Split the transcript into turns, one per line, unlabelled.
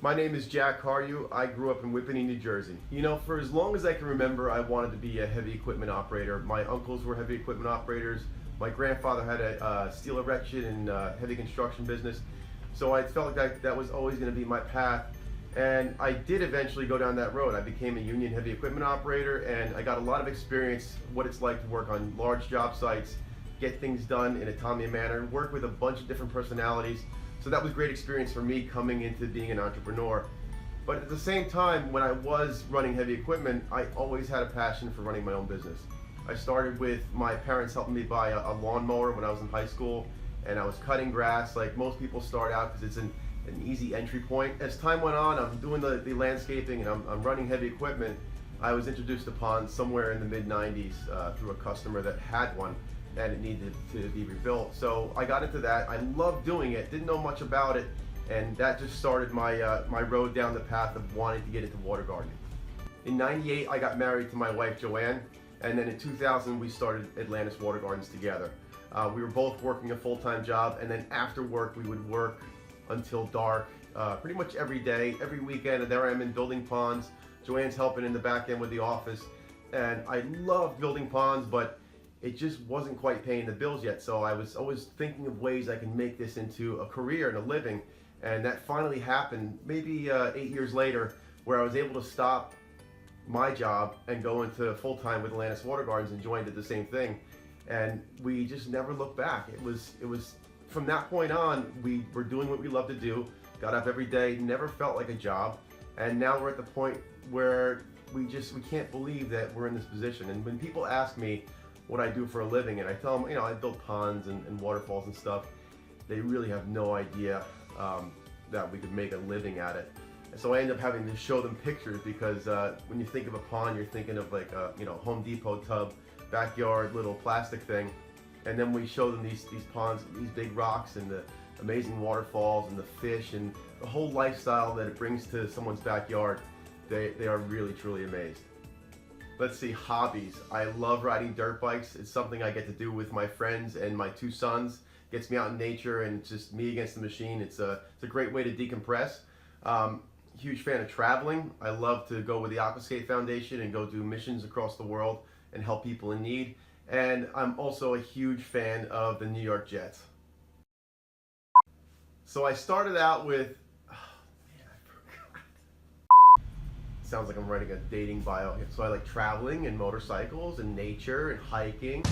My name is Jaak Harju. I grew up in Whippany, New Jersey. You know, for as long as I can remember, I wanted to be a heavy equipment operator. My uncles were heavy equipment operators. My grandfather had a steel erection and heavy construction business. So I felt like that was always going to be my path. And I did eventually go down that road. I became a union heavy equipment operator, and I got a lot of experience what it's like to work on large job sites, get things done in a timely manner, work with a bunch of different personalities. So that was great experience for me coming into being an entrepreneur. But at the same time, when I was running heavy equipment, I always had a passion for running my own business. I started with my parents helping me buy a lawnmower when I was in high school, and I was cutting grass like most people start out because it's an easy entry point. As time went on, I'm doing the landscaping and I'm running heavy equipment. I was introduced upon somewhere in the mid-90s through a customer that had one and it needed to be rebuilt. So I got into that. I loved doing it, didn't know much about it, and that just started my road down the path of wanting to get into water gardening. In '98, I got married to my wife, Joanne, and then in 2000, we started Atlantis Water Gardens together. We were both working a full-time job, and then after work, we would work until dark, pretty much every day, every weekend, and there I am in building ponds. Joanne's helping in the back end with the office, and I love building ponds, but it just wasn't quite paying the bills yet. So I was always thinking of ways I can make this into a career and a living, and that finally happened maybe 8 years later, where I was able to stop my job and go into full-time with Atlantis Water Gardens, and Joanne did the same thing, and we just never looked back. It was from that point on, we were doing what we love to do, got up every day, never felt like a job, and now we're at the point where we can't believe that we're in this position. And when people ask me what I do for a living, and I tell them, you know, I build ponds and waterfalls and stuff, they really have no idea that we could make a living at it. And so I end up having to show them pictures because when you think of a pond, you're thinking of like a Home Depot tub, backyard little plastic thing. And then we show them these ponds, these big rocks and the amazing waterfalls and the fish and the whole lifestyle that it brings to someone's backyard. They are really, truly amazed. Let's see, hobbies. I love riding dirt bikes. It's something I get to do with my friends and my two sons. Gets me out in nature and it's just me against the machine. It's a great way to decompress. Huge fan of traveling. I love to go with the Aquascape Foundation and go do missions across the world and help people in need. And I'm also a huge fan of the New York Jets. So I started out with, oh man, I forgot. Sounds like I'm writing a dating bio. So I like traveling and motorcycles and nature and hiking.